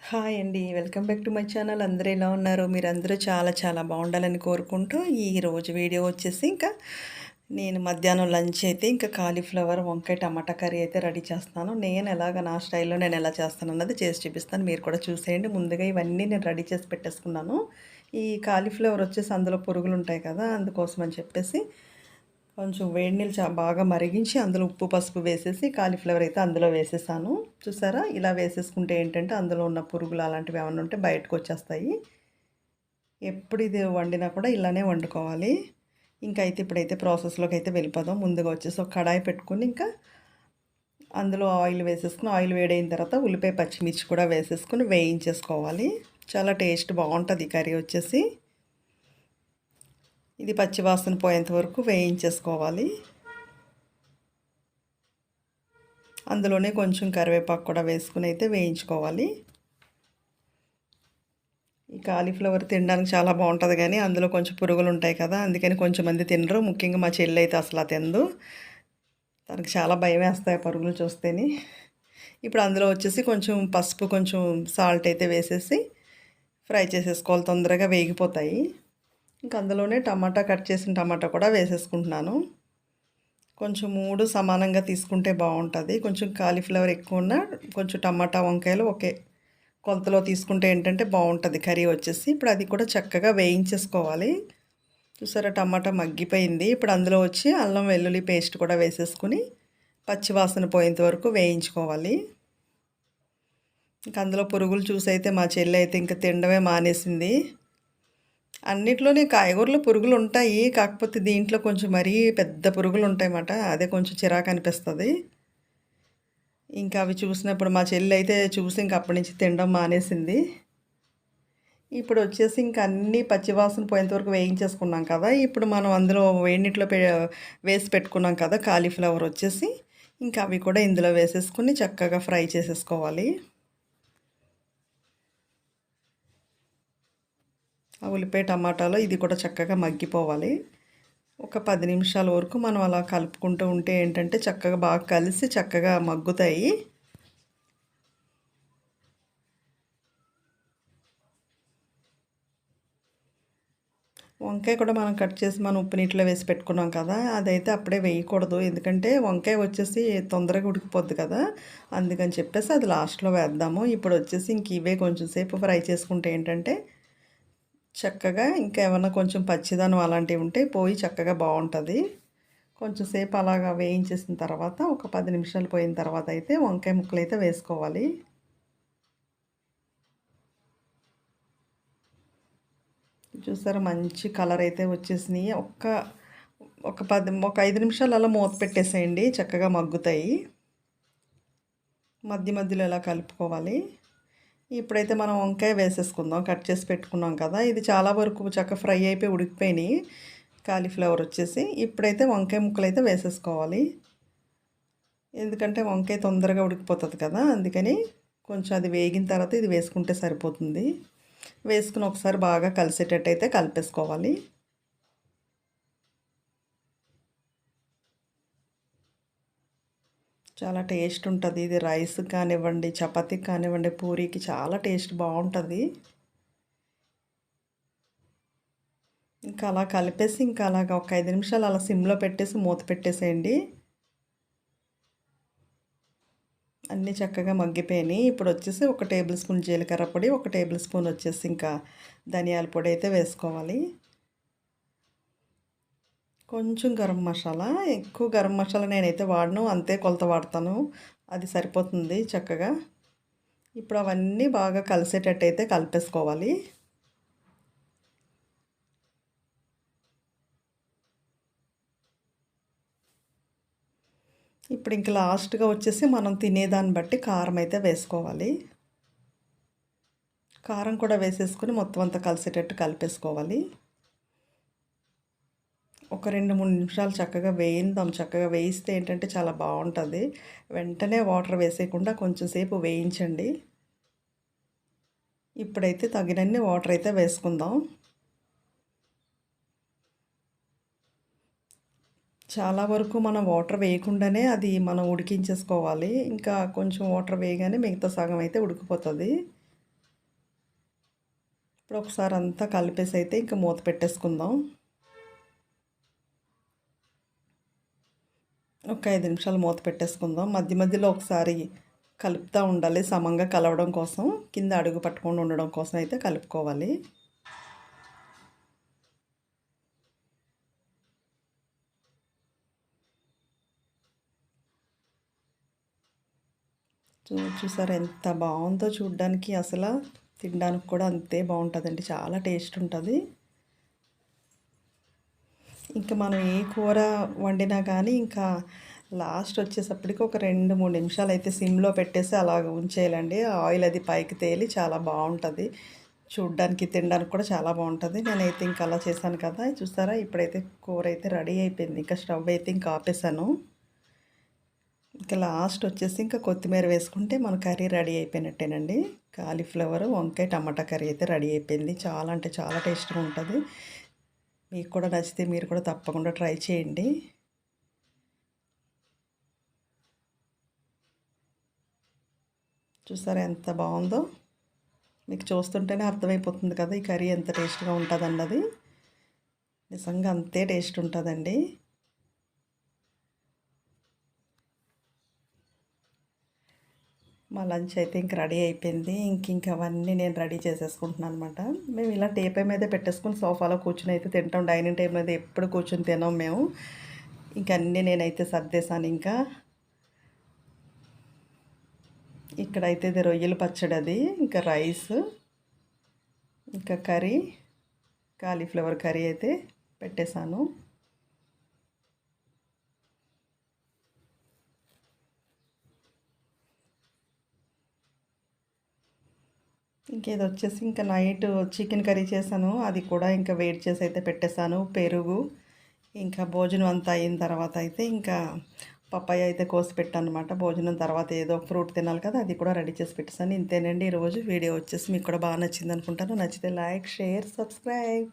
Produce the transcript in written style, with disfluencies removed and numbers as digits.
Hi అండి. Welcome back to my channel. అందరూ ఎలా ఉన్నారు? మీరందరూ చాలా చాలా బాగుండాలని కోరుకుంటూ ఈరోజు వీడియో వచ్చేసి నేను మధ్యాహ్నం లంచ్ అయితే కాలీఫ్లవర్, వంకాయ, టమాటా కర్రీ అయితే రెడీ చేస్తాను. నా స్టైల్‌లో నేను ఎలా చేస్తానన్నది చేసి చూపిస్తాను. మీరు కూడా చూసేయండి. ముందుగా ఇవన్నీ నేను రెడీ చేసి పెట్టేసుకున్నాను. ఈ కాలీఫ్లవర్ వచ్చేసి అందులో పురుగులుంటాయి కదా! అందుకోసం అని చెప్పేసి కొంచెం వేడి నీళ్ళు బాగా మరిగించి అందులో ఉప్పు, పసుపు వేసేసి కాలీఫ్లవర్ అయితే అందులో వేసేసాను. చూసారా? ఇలా వేసేసుకుంటే ఏంటంటే అందులో ఉన్న పురుగులు అలాంటివి ఏమన్నా ఉంటే బయటకు వచ్చేస్తాయి. ఎప్పుడు ఇది వండినా కూడా ఇలానే వండుకోవాలి. ఇప్పుడైతే ప్రాసెస్‌లోకి అయితే వెళ్ళిపోదాం. ముందుగా వచ్చేసి ఒక కడాయి పెట్టుకొని అందులో ఆయిల్ వేసేసుకొని ఆయిల్ వేడైన తర్వాత ఉల్లిపాయ, పచ్చిమిర్చి కూడా వేసేసుకొని వేయించేసుకోవాలి. చాలా టేస్ట్ బాగుంటుంది ఈ కర్రీ వచ్చేసి. ఇది పచ్చివాసన పోయేంత వరకు వేయించేసుకోవాలి. అందులోనే కొంచెం కరివేపాకు కూడా వేసుకుని అయితే వేయించుకోవాలి. ఈ కాలీఫ్లవర్ తినడానికి చాలా బాగుంటుంది కానీ అందులో కొంచెం పురుగులు ఉంటాయి కదా, అందుకని కొంచెం మంది తినరు. ముఖ్యంగా మా చెల్లి అయితే అసలు తినదు. తనకు చాలా భయం వేస్తాయి పరుగులు చూస్తేనే. ఇప్పుడు అందులో వచ్చేసి కొంచెం పసుపు, కొంచెం సాల్ట్ అయితే వేసేసి ఫ్రై చేసేసుకోవాలి. తొందరగా వేగిపోతాయి. అందులోనే కట్ చేసిన టమాటా కూడా వేసేసుకుంటున్నాను. కొంచెం 3 సమానంగా తీసుకుంటే బాగుంటుంది. కొంచెం కాలీఫ్లవర్ ఎక్కువ ఉన్న కొంచెం టమాటా, వంకాయలు ఒకే కొలతలో తీసుకుంటే ఏంటంటే బాగుంటుంది కర్రీ వచ్చేసి. ఇప్పుడు అది కూడా చక్కగా వేయించేసుకోవాలి. చూసారా, టమాటా మగ్గిపోయింది. ఇప్పుడు అందులో వచ్చి అల్లం వెల్లుల్లి పేస్ట్ కూడా వేసేసుకుని పచ్చివాసన పోయేంత వరకు వేయించుకోవాలి. అందులో పురుగులు చూసి అయితే మా చెల్లి అయితే తినడమే మానేసింది. అన్నిట్లోనే కాయగూరలో పురుగులు ఉంటాయి. కాకపోతే దీంట్లో కొంచెం మరీ పెద్ద పురుగులు ఉంటాయన్నమాట. అదే కొంచెం చిరాకు అనిపిస్తుంది. అవి చూసినప్పుడు మా చెల్లి అయితే చూసి అప్పటి నుంచి తినడం మానేసింది. ఇప్పుడు వచ్చేసి అన్నీ పచ్చివాసన పోయేంత వరకు వేయించేసుకున్నాం కదా. ఇప్పుడు మనం అందులో వేడినీటిలో వేసి పెట్టుకున్నాం కదా కాలీఫ్లవర్ వచ్చేసి. అవి కూడా ఇందులో వేసేసుకుని చక్కగా ఫ్రై చేసేసుకోవాలి. ఆ ఉల్లిపాయ, టమాటాలో ఇది కూడా చక్కగా మగ్గిపోవాలి. ఒక 10 నిమిషాల వరకు మనం అలా కలుపుకుంటూ ఉంటే ఏంటంటే చక్కగా బాగా కలిసి చక్కగా మగ్గుతాయి. వంకాయ కూడా మనం కట్ చేసి మనం ఉప్పు నీటిలో వేసి పెట్టుకున్నాం కదా, అదైతే అప్పుడే వేయకూడదు. ఎందుకంటే వంకాయ వచ్చేసి తొందరగా ఉడికిపోద్ది కదా, అందుకని చెప్పేసి అది లాస్ట్లో వేద్దాము. ఇప్పుడు వచ్చేసి ఇవే కొంచెం సేపు ఫ్రై చేసుకుంటే ఏంటంటే చక్కగా ఏమన్నా కొంచెం పచ్చిదనం అలాంటివి ఉంటే పోయి చక్కగా బాగుంటుంది. కొంచెం సేపు అలాగా వేయించేసిన తర్వాత ఒక 10 నిమిషాలు పోయిన తర్వాత అయితే వంకాయ ముక్కలు అయితే వేసుకోవాలి. చూసారా, మంచి కలర్ అయితే వచ్చేసినాయి. ఒక 5 నిమిషాలు అలా మూత పెట్టేసేయండి, చక్కగా మగ్గుతాయి. మధ్య మధ్యలో ఇలా కలుపుకోవాలి. ఇప్పుడైతే మనం వంకాయ వేసేసుకుందాం. కట్ చేసి పెట్టుకున్నాం కదా, ఇది చాలా వరకు చక్కగా ఫ్రై అయిపోయి ఉడికిపోయినాయి కాలీఫ్లవర్ వచ్చేసి. ఇప్పుడైతే వంకాయ ముక్కలు అయితే వేసేసుకోవాలి. ఎందుకంటే వంకాయ తొందరగా ఉడికిపోతుంది కదా, అందుకని కొంచెం అది వేగిన తర్వాత ఇది వేసుకుంటే సరిపోతుంది. వేసుకుని ఒకసారి బాగా కలిసేటట్టు అయితే కలిపేసుకోవాలి. చాలా టేస్ట్ ఉంటుంది ఇది. రైస్ కానివ్వండి, చపాతీకి కానివ్వండి, పూరీకి చాలా టేస్ట్ బాగుంటుంది. అలా కలిపేసి అలాగ ఒక 5 నిమిషాలు అలా సిమ్లో పెట్టేసి మూత పెట్టేసేయండి. అన్నీ చక్కగా మగ్గిపోయినాయి. ఇప్పుడు వచ్చేసి ఒక టేబుల్ స్పూన్ జీలకర్ర పొడి, ఒక టేబుల్ స్పూన్ వచ్చేసి ధనియాల పొడి అయితే వేసుకోవాలి. కొంచెం గరం మసాలా, ఎక్కువ గరం మసాలా నేనైతే వాడను, అంతే కొలత వాడతాను, అది సరిపోతుంది చక్కగా. ఇప్పుడు అవన్నీ బాగా కలిసేటట్టు అయితే కలిపేసుకోవాలి. ఇప్పుడు లాస్ట్గా వచ్చేసి మనం తినేదాన్ని బట్టి కారం అయితే వేసుకోవాలి. కారం కూడా వేసేసుకొని మొత్తం అంతా కలిసేటట్టు కలిపేసుకోవాలి. ఒక 2-3 నిమిషాలు చక్కగా వేయిందాం. చక్కగా వేయిస్తే ఏంటంటే చాలా బాగుంటుంది. వెంటనే వాటర్ వేసేయకుండా కొంచెం సేపు వేయించండి. ఇప్పుడైతే తగినన్ని వాటర్ అయితే వేసుకుందాం. చాలా వరకు మనం వాటర్ వేయకుండానే అది మనం ఉడికించేసుకోవాలి. కొంచెం వాటర్ వేయగానే మిగతా సగం అయితే ఉడికిపోతుంది. ఇప్పుడు ఒకసారి అంతా కలిపేసి అయితే ఇంకా మూత పెట్టేసుకుందాం. ఒక 5 నిమిషాలు మూత పెట్టేసుకుందాం. మధ్య మధ్యలో ఒకసారి కలుపుతూ ఉండాలి, సమంగా కలవడం కోసం, కింద అడుగు పట్టకుండా ఉండడం కోసం అయితే కలుపుకోవాలి. చూసారా ఎంత బాగుందో చూడ్డానికి, అసలు తినడానికి కూడా అంతే బాగుంటుందండి. చాలా టేస్ట్ ఉంటుంది. ఇంకా మనం ఏ కూర వండినా కానీ ఇంకా లాస్ట్ వచ్చేసప్పటికి ఒక 2-3 నిమిషాలు అయితే సిమ్లో పెట్టేసి అలాగ ఉంచేయాలండి. ఆయిల్ అది పైకి తేలి చాలా బాగుంటుంది. చూడ్డానికి తినడానికి కూడా చాలా బాగుంటుంది. నేనైతే ఇంకా అలా చేశాను కదా. చూసారా ఇప్పుడైతే కూర అయితే రెడీ అయిపోయింది. ఇంకా స్టవ్ అయితే ఇంకా ఆపేసాను. ఇంకా లాస్ట్ వచ్చేసి ఇంకా కొత్తిమీర వేసుకుంటే మన కర్రీ రెడీ అయిపోయినట్టేనండి. కాలీఫ్లవర్ వంకాయ టమాటా కర్రీ అయితే రెడీ అయిపోయింది. చాలా అంటే చాలా టేస్ట్గా ఉంటుంది. మీకు కూడా నచ్చితే మీరు కూడా తప్పకుండా ట్రై చేయండి. చూసారా ఎంత బాగుందో. మీకు చూస్తుంటేనే అర్థమైపోతుంది కదా ఈ కర్రీ ఎంత టేస్ట్గా ఉంటుందన్నది. నిజంగా అంతే టేస్ట్ ఉంటుందండి. మా లంచ్ అయితే ఇంక రెడీ అయిపోయింది. ఇంక అవన్నీ నేను రెడీ చేసేసుకుంటున్నాను అనమాట. మేము ఇలా టేపై మీదే పెట్టేసుకుని సోఫాలో కూర్చుని అయితే తింటాం. డైనింగ్ టేబుల్ మీద ఎప్పుడు కూర్చొని తినాం మేము. ఇంక అన్నీ నేనైతే సర్దేశాను. ఇంకా ఇక్కడైతే ఇది రొయ్యల పచ్చడి, అది ఇంకా రైస్, ఇంకా కర్రీ, కాలీఫ్లవర్ కర్రీ అయితే పెట్టేశాను. ఇంకేది వచ్చేసి ఇంకా నైట్ చికెన్ కర్రీ చేశాను. అది కూడా ఇంకా వెయిట్ చేసి అయితే పెట్టేశాను. పెరుగు, ఇంకా భోజనం అంతా అయిన తర్వాత అయితే ఇంకా పప్పాయ అయితే కోసి పెట్టాను అనమాట. భోజనం తర్వాత ఏదో ఒక ఫ్రూట్ తినాలి కదా, అది కూడా రెడీ చేసి పెట్టేశాను. ఇంతేనండి ఈరోజు వీడియో వచ్చేసి. మీకు కూడా బాగా నచ్చింది అనుకుంటాను. నచ్చితే లైక్, షేర్, సబ్స్క్రైబ్.